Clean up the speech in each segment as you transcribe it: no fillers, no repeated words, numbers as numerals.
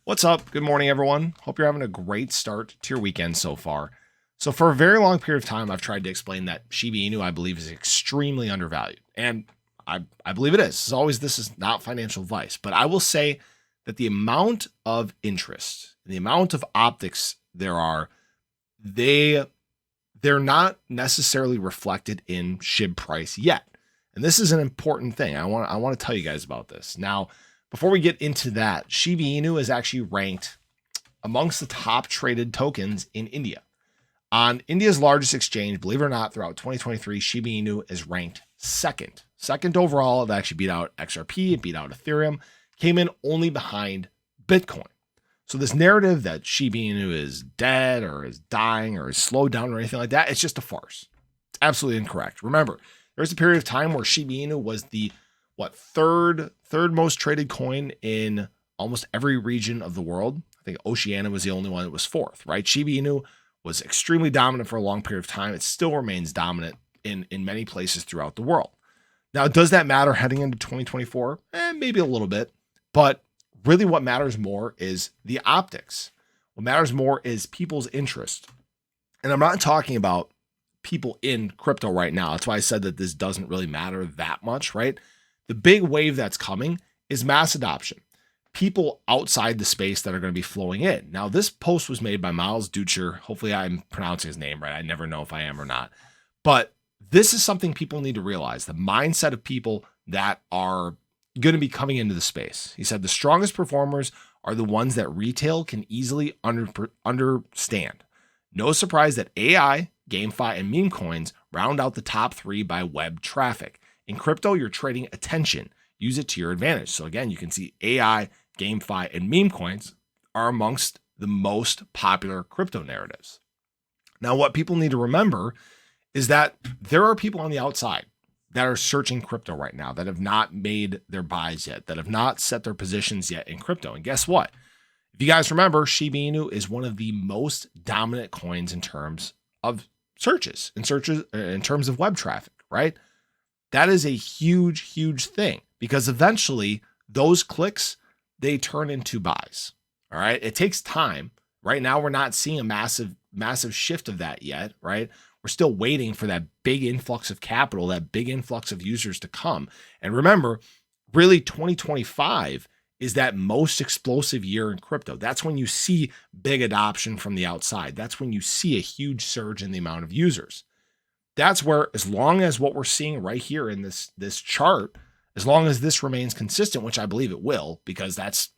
What's up? Good morning, everyone. Hope you're having a great start to your weekend so far. So, for a very long period of time, I've tried to explain that Shiba Inu, I believe, is extremely undervalued. And I believe it is. As always, this is not financial advice, but I will say that the amount of interest, the amount of optics there are, they're not necessarily reflected in SHIB price yet. And this is an important thing. I want to tell you guys about this. Now, before we get into that, Shiba Inu is actually ranked amongst the top traded tokens in India. On India's largest exchange, believe it or not, throughout 2023, Shiba Inu is ranked second. Second overall. It actually beat out XRP, it beat out Ethereum, came in only behind Bitcoin. So this narrative that Shiba Inu is dead or is dying or is slowed down or anything like that, it's just a farce. It's absolutely incorrect. Remember, there was a period of time where Shiba Inu was the third most traded coin in almost every region of the world. I think Oceania was the only one that was fourth, right? Shiba Inu was extremely dominant for a long period of time. It still remains dominant in many places throughout the world. Now, does that matter heading into 2024? Maybe a little bit, but really what matters more is the optics. What matters more is people's interest. And I'm not talking about people in crypto right now. That's why I said that this doesn't really matter that much, right? The big wave that's coming is mass adoption. People outside the space that are going to be flowing in. Now, this post was made by Miles Dutcher. Hopefully I'm pronouncing his name right. I never know if I am or not. But this is something people need to realize. The mindset of people that are going to be coming into the space. He said the strongest performers are the ones that retail can easily understand. No surprise that AI, GameFi, and meme coins round out the top three by web traffic. In crypto, you're trading attention. Use it to your advantage. So again, you can see AI, GameFi, and meme coins are amongst the most popular crypto narratives. Now, what people need to remember is that there are people on the outside that are searching crypto right now that have not made their buys yet, that have not set their positions yet in crypto. And guess what? If you guys remember, Shiba Inu is one of the most dominant coins in terms of searches, in terms of web traffic, right? That is a huge, huge thing because eventually those clicks, they turn into buys. All right. It takes time. Right now, we're not seeing a massive shift of that yet, right? We're still waiting for that big influx of capital, that big influx of users to come. And remember, really 2025 is that most explosive year in crypto. That's when you see big adoption from the outside. That's when you see a huge surge in the amount of users. That's where, as long as what we're seeing right here in this chart, as long as this remains consistent, which I believe it will, because that's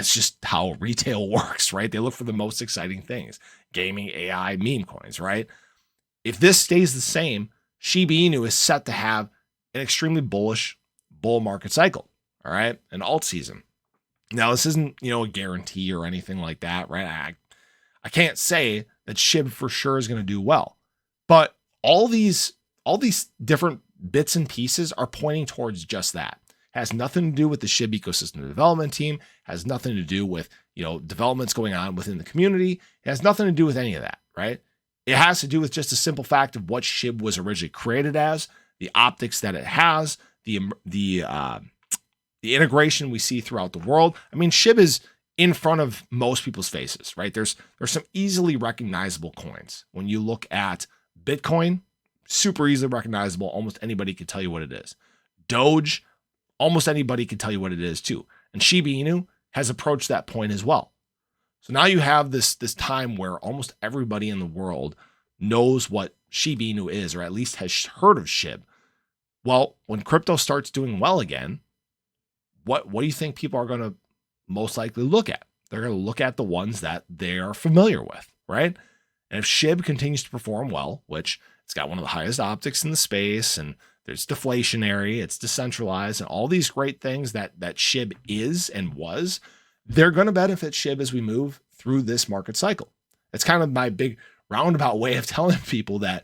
just how retail works, right? They look for the most exciting things, gaming, AI, meme coins, right? If this stays the same, Shiba Inu is set to have an extremely bullish bull market cycle, all right? An alt season. Now, this isn't, a guarantee or anything like that, right? I can't say that SHIB for sure is going to do well, but all these different bits and pieces are pointing towards just that. It has nothing to do with the SHIB ecosystem development team, has nothing to do with, developments going on within the community. It has nothing to do with any of that, right? It has to do with just a simple fact of what SHIB was originally created as, the optics that it has, the integration we see throughout the world. I mean, SHIB is in front of most people's faces, right? There's some easily recognizable coins. When you look at Bitcoin, super easily recognizable. Almost anybody could tell you what it is. Doge, almost anybody could tell you what it is too. And Shiba Inu has approached that point as well. So now you have this time where almost everybody in the world knows what Shiba Inu is, or at least has heard of SHIB. Well, when crypto starts doing well again, what do you think people are going to most likely look at? They're going to look at the ones that they are familiar with, right? And if SHIB continues to perform well, which it's got one of the highest optics in the space, and there's deflationary, it's decentralized, and all these great things that SHIB is and was, they're going to benefit SHIB as we move through this market cycle. It's kind of my big roundabout way of telling people that,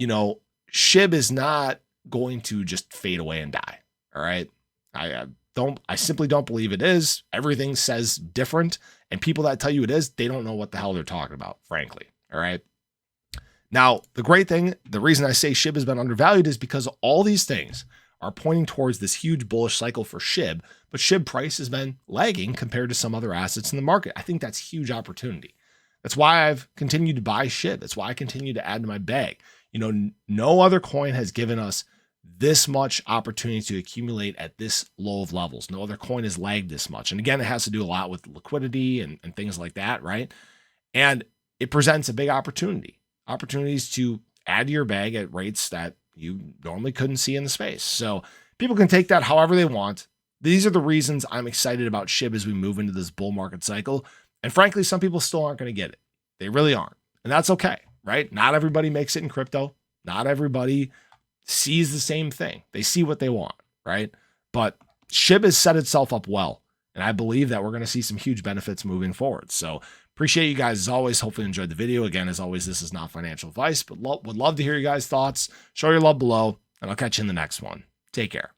SHIB is not going to just fade away and die. All right. I simply don't believe it is. Everything says different, and people that tell you it is, they don't know what the hell they're talking about, frankly. All right. Now, the great thing, the reason I say SHIB has been undervalued is because all these things are pointing towards this huge bullish cycle for SHIB, but SHIB price has been lagging compared to some other assets in the market. I think that's huge opportunity. That's why I've continued to buy SHIB. That's why I continue to add to my bag. No other coin has given us this much opportunity to accumulate at this low of levels. No other coin has lagged this much. And again, it has to do a lot with liquidity and things like that, right? And it presents a big opportunities to add to your bag at rates that you normally couldn't see in the space. So people can take that however they want. These are the reasons I'm excited about SHIB as we move into this bull market cycle. And frankly, some people still aren't going to get it. They really aren't. And that's okay, right? Not everybody makes it in crypto. Not everybody sees the same thing. They see what they want, right? But SHIB has set itself up well. And I believe that we're going to see some huge benefits moving forward. So appreciate you guys as always. Hopefully you enjoyed the video. Again, as always, this is not financial advice, but would love to hear you guys' thoughts. Show your love below, and I'll catch you in the next one. Take care.